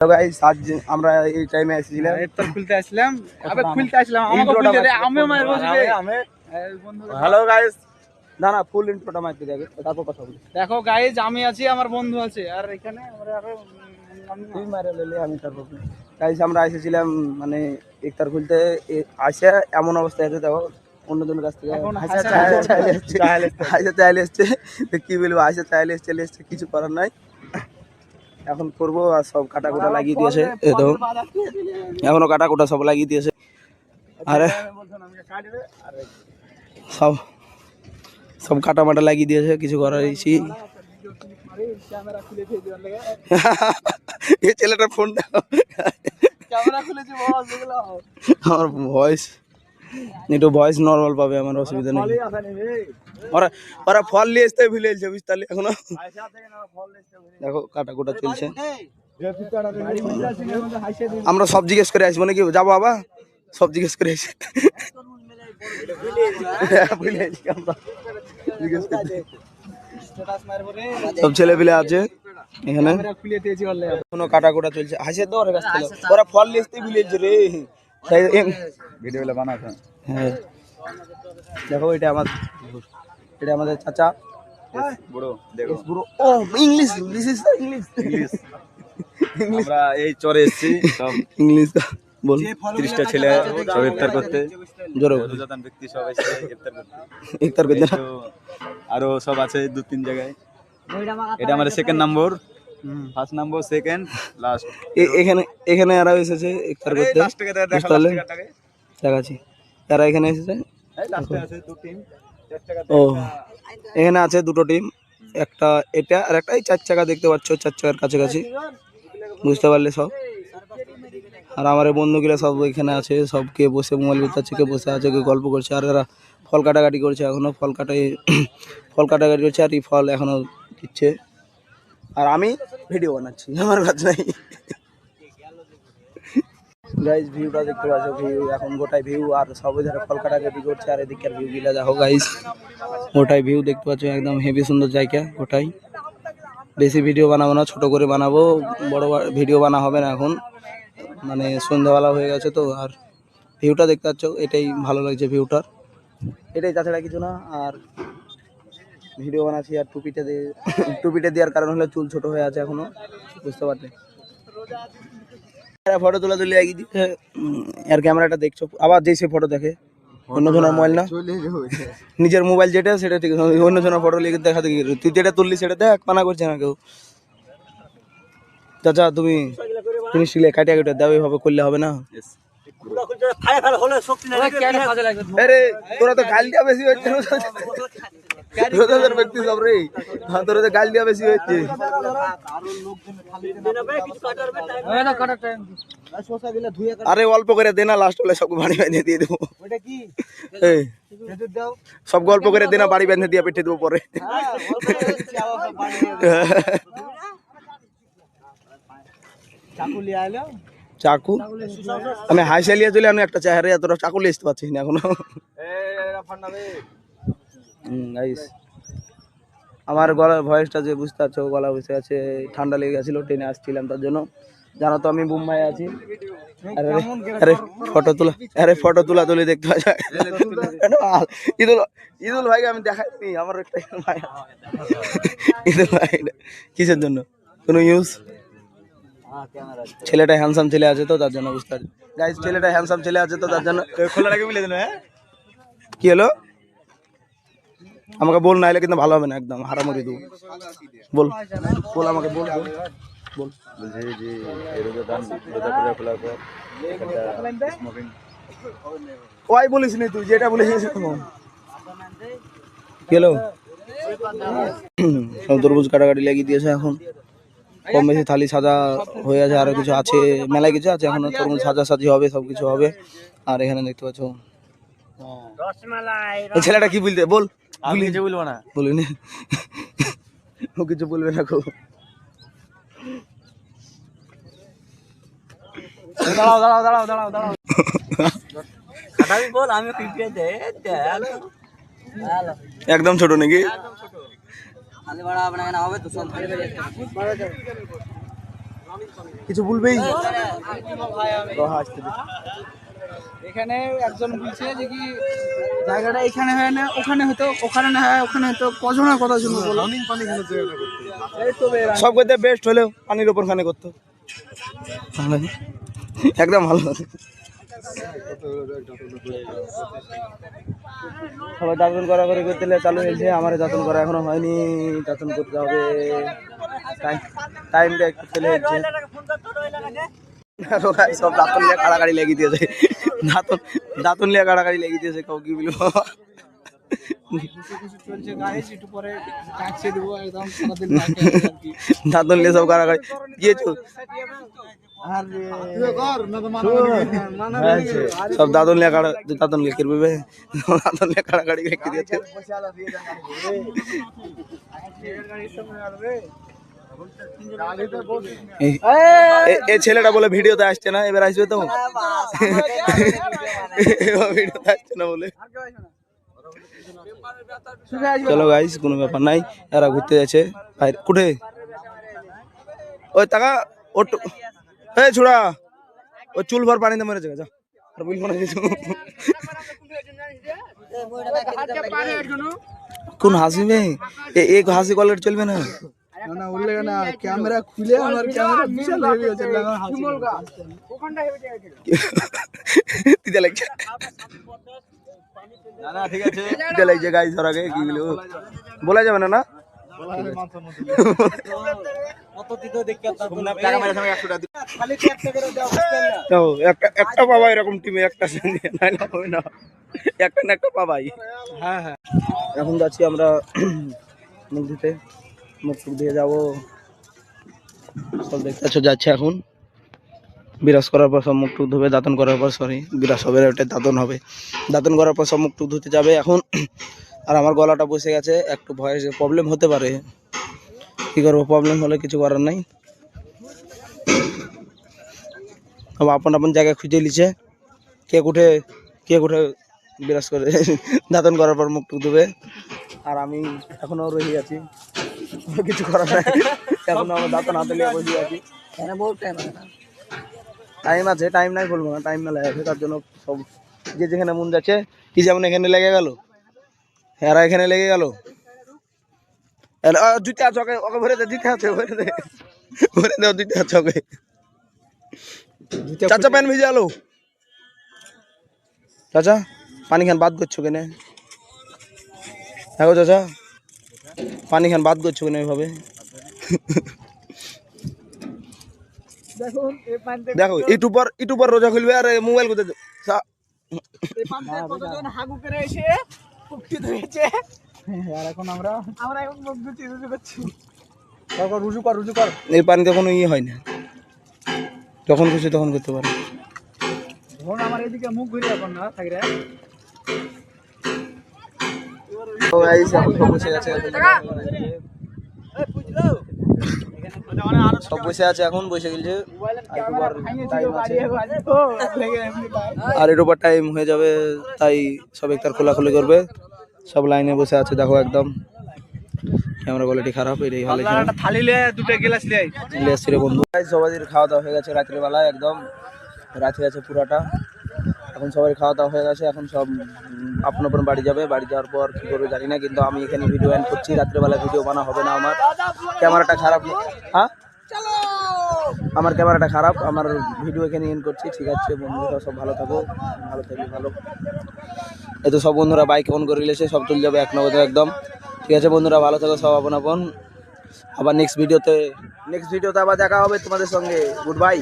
Guys আজ আমরা এই টাইমে এসেছিলাম ইফতার খুলতে আসলাম আমাকে বলতে রে আমিও মার বসবে হ্যালো গাইস না ফুল ইন্ট্রোটা মারতে দেখো তারপর কথা বলি। দেখো গাইস আমি আছি আমার বন্ধু আছে আর এখানে আমরা এখন তুই মারে লইলে আমি তারপর গাইস আমরা এসেছিলাম মানে ইফতার খুলতে আসে এমন অবস্থা আছে দেখো অন্যজনের কাছ থেকে চাইলে এসছে কি বলবো আসে চাইলে এসছে কিছু করার নাই এখন করবো আর সব কাটা কোটা লাগিয়ে দিয়েছে এই তো এখনো কাটা কোটা সব লাগিয়ে দিয়েছে আরে সব সব কাটা মাটা লাগিয়ে দিয়েছে কিছু করার ইচ্ছি এই ছেলেটার ফোন আমার ভয়েস একটু ভয়েস নর্মাল পাবে আমার অসুবিধা নেই ওরা ফল নিয়ে আসতে ভুলে যাচ্ছে বুঝতে এখনো দেখো কাটা কোটা চলছে আমরা সব জিজ্ঞেস করে আসবো নাকি যাবো আবার সব জিজ্ঞেস করে আসি সব ছেলে পেলে আছে এখানে কোনো কাটা কোটা চলছে হাসে তো ওরা কাছ থেকে ওরা ফল নিয়ে আসতে ভুলে যাচ্ছে রে ভিডিও বানাতে হ্যাঁ দেখো এটা আমাদের চাচা বুড়ো দেখো বুড়ো ও ইংলিশ দিস ইজ ইংলিশ আমরা এই চরে এসেছি সব ইংলিশ বল 30টা ছেলে সব ইফতার করতে জোরে দুজাতান ব্যক্তি সব এসে ইফতার করতে আরো সব আছে 2-3 জায়গায় এটা আমাদের সেকেন্ড নম্বর ফার্স্ট নম্বর সেকেন্ড লাস্ট এখানে এরা এসেছে ইফতার করতে দেখাচ্ছি তারা এখানে এসেছে ও এখানে আছে দুটো টিম একটা এটা আর একটা এই 4 চাকা দেখতে পাচ্ছ 4 চাকার কাছাকাছি বুঝতে পারলে সব আর আমার বন্ধুগুলো সব এখানে আছে সবকে বসে মোবাইল বিতাচ্ছে কে বসে আছে কে গল্প করছে আর এরা ফল কাটাকাটি করছে এখনো ফল কাটাকাটি করছে আর এই ফল এখনো দিচ্ছে আর আমি ভিডিও বানাচ্ছি আমার কাছে নাই গাইস ভিউটা দেখতে পাচ্ছ ভিউ এখন গোটাই ভিউ আর সব ধারে ফল কাটাকাটি করছে আর এদিকের ভিউ গিলা দেখো গাইস গোটাই ভিউ দেখতে পাচ্ছ একদম হেভি সুন্দর জায়গা গোটাই বেশি ভিডিও বানাবো না ছোট করে বানাবো বড় ভিডিও বানা হবে না এখন মানে সন্ধ্যাবেলা হয়ে গেছে তো আর ভিউটা দেখতে পাচ্ছ এটাই ভালো লাগছে ভিউটার এটাই তাছাড়া কিছু না আর ভিডিও বানাচ্ছি আর টুপিটা দেওয়ার কারণ হলো চুল ছোট হয়ে আছে এখনো বুঝতে পারলে ফটো তোলা তুলে লাগিয়ে দিচ্ছে আর ক্যামেরাটা দেখছো আবার যে সে ফটো দেখে অন্যজনের মোবাইল না নিজের মোবাইল যেটা সেটা ঠিক অন্যজনের ফটো লিখে দেখা দেখি তুই যেটা তুললি সেটা দেখ মানা করছে না কেউ চাচা তুমি জিনিসগুলো কাটিয়া কাটিয়া দাও এইভাবে করলে হবে না তোরা তো গাল দিয়া বেশি হচ্ছে ব্যক্তি সব রে তোরা তো গাল দিয়া বেশি হচ্ছে আরে অল্প করে দে না লাস্ট হলে সব বাড়ি বেঁধে দিয়ে দেবো সব গল্প করে দে না বাড়ি বেঁধে দিয়ে পেটে দেবো পরে চাকু আমি হাই চালিয়ে চলে আমি একটা চেহারা তোরা চাকু লিয়ে আসতে পারছিস না এখনো আমার গলার ভয়েসটা যে বুঝতে পারছো গলা বসে আছে ঠান্ডা লেগে গেছিল ট্রেনে আসছিলাম তার জন্য জানো তো আমি মুম্বাই আছি আরে ফটো তোলা তুলে দেখতে পাওয়া যায় ঈদুল ভাইকে আমি দেখাইনি আমার একটা ভাই ঈদুল ভাই কিসের জন্য কোনো ইউজ ছেলেটা হ্যান্ডসাম ছেলে আছে তো তার জন্য বুঝতে পারছি গাইস ছেলেটা হ্যান্ডসাম ছেলে আছে তো তার জন্য খোলাটাকে মিলে দিন হ্যাঁ কি হলো আমাকে বল না এলে কিন্তু ভালো হবে না একদম হারামুড়ি দেবো বল আমাকে বল বলছে যে ওই বলিস নি তুই যেটা বলেছিস কি হলো সব তরমুজ কাটাকাটি লাগিয়ে দিয়েছে এখন কম বেশি থালি সাজা হয়ে আছে আরো কিছু আছে মেলায় কিছু আছে এখনো তরমুজ সাজি হবে সবকিছু হবে আর এখানে দেখতে পাচ্ছ এই ছেলেটা কি বলতে বল কিছু বলবো না বলিনি ও কিছু বলবে না খুব দাঁড়াও একদম ছোট নাকি কিছু বলবেই এখানে একজন বলছে যে কি জায়গাটা এখানে হয় না ওখানে হতো, ওখানে না হয় ওখানে হতো, কজনের কথা শুনবো বলো? এই তো সব করতে বেস্ট হলেও পানির ওপর খানে করতো একদম ভালো। সবাই দাতন করা করে করতে চালু হয়েছে, আমার দাতন করা এখনো হয়নি, দাতন করতে হবে, টাইমটা একটু ফেলে হচ্ছে। সব দাতন নিয়ে কাড়াকাড়ি লেগে দিয়েছে, দাতন নিয়ে কাড়াকাড়ি লেগে দিয়েছে, কাউ কি বলবো। চলছে গাইস, একটু পরে কাটছে দেবো একদম সারাদিন দাতন নিয়ে সব কাড়াকাড়ি গিয়েছো, সব দাতন নিয়ে দাতন নিয়ে করবে, দাতন নিয়ে কাড়াকাড়ি রেখে দিয়েছে। এই ছেলেটা বলে ভিডিওতে আসছে না, এবার আসবে তো, ভিডিওতে আসছে না বলে। চলো গাইস, কোনো ব্যাপার নাই, এরা ঘুরতে যাচ্ছে কুঠে ওই টাকা ওটু এই ছোড়া, ওই চুল ভর পানিতে মরে যাবে, যা আর বলবো না কিছু। কোন হাসিবে এক হাসি কলের চলবে না, না বললে না ক্যামেরা খুলে আমার ক্যামেরা বিশাল হেভি হচ্ছে, লাগা হাসি ওখানটা হেভি জায়গা দিতে লাগছে না, না ঠিক আছে দিতে লাগছে গাইস, ওর আগে কি বলবো বলা যাবে না, না একটা পাবা এরকম টিমে, একটা হবে না, একটা না একটা পাবাই। হ্যাঁ হ্যাঁ, এখন যাচ্ছি আমরা মুখ ধুতে, মুখ টুক দিয়ে যাবো, সব দেখতে পাচ্ছ যাচ্ছে এখন। বিরাজ করার পর সব মুখ টুক ধুবে, দাঁতন করার পর বিরাজ হবে, ওটা দাঁতন হবে, দাঁতন করার পর সব মুখ টুক ধুতে যাবে এখন। আর আমার গলাটা বসে গেছে, একটু ভয়েস প্রবলেম হতে পারে, কি করবো, প্রবলেম হলে কিছু করার নাই। আপন আপন জায়গায় খুঁজে নিচ্ছে, কে উঠে বিরাজ করে দাঁতন করার পর মুখ টুক ধুবে, আর আমি এখনো রয়ে আছি, কিছু করার নাই, এখনো আমার দাঁতন হাতে নিয়ে বসে আছি। টাইম আছে, টাইম নাই বলবো না, টাইম মেলা আছে, তার জন্য সব যে যেখানে মন যাচ্ছে, কি যেমন এখানে লেগে গেল, এরা এখানে লেগে গেল, জুতে আছে ওকে, ওকে ভরে দে, জুতে আছে ভরে দে, ভরে দেও, জুতে আছে ওকে। চাচা প্যান ভিজে আলো, চাচা পানি খান বাদ করছো কেনে, দেখো চাচা পানি খান বাদ করছো কেনে এইভাবে, দেখো ইউটিউবার রোজা খুলবে আর মোবাইল করতে হাগু করে এসে ধুয়েছে, আর এখন আমরা এখন মুখ ধুচ্ছি, রুজু করছি, রুজু কর, এই পানিতে কোনো ইয়ে হয় না, যখন খুশি তখন করতে পারে। আমার এদিকে মুখ ঘুরে এখন না থাকলে সব বসে আছে, এখন বসে গেছে, আর এর উপর টাইম হয়ে যাবে, তাই সব একটার খোলাখুলি করবে, সব লাইনে বসে আছে। দেখো একদম ক্যামেরা কোয়ালিটি খারাপ, এটাই হলে থালি দুটো গ্লাস নিয়ে আসছি রে বন্ধু। সবাই খাওয়া দাওয়া হয়ে গেছে রাত্রিবেলা, একদম রাত্রি আছে পুরাটা, এখন সবাই খাওয়া দাওয়া হয়ে গেছে, এখন সব আপন আপন বাড়ি যাবে, বাড়ি যাওয়ার পর কী করবে জানি না, কিন্তু আমি এখানে ভিডিও এন্ড করছি, রাত্রিবেলা ভিডিও বানা হবে না, আমার ক্যামেরাটা খারাপ। হ্যাঁ আমার ক্যামেরাটা খারাপ, আমার ভিডিও এখানে এন্ড করছি, ঠিক আছে বন্ধুরা, সব ভালো থাকো, ভালো থাকলে ভালো। এই তো সব বন্ধুরা বাইক অন করে নিয়েছে, সব চলে যাবে 1 নম্বরে একদম, ঠিক আছে বন্ধুরা, ভালো থাকো সব আপন আপন। আবার নেক্সট ভিডিওতে আবার দেখা হবে তোমাদের সঙ্গে, গুড বাই।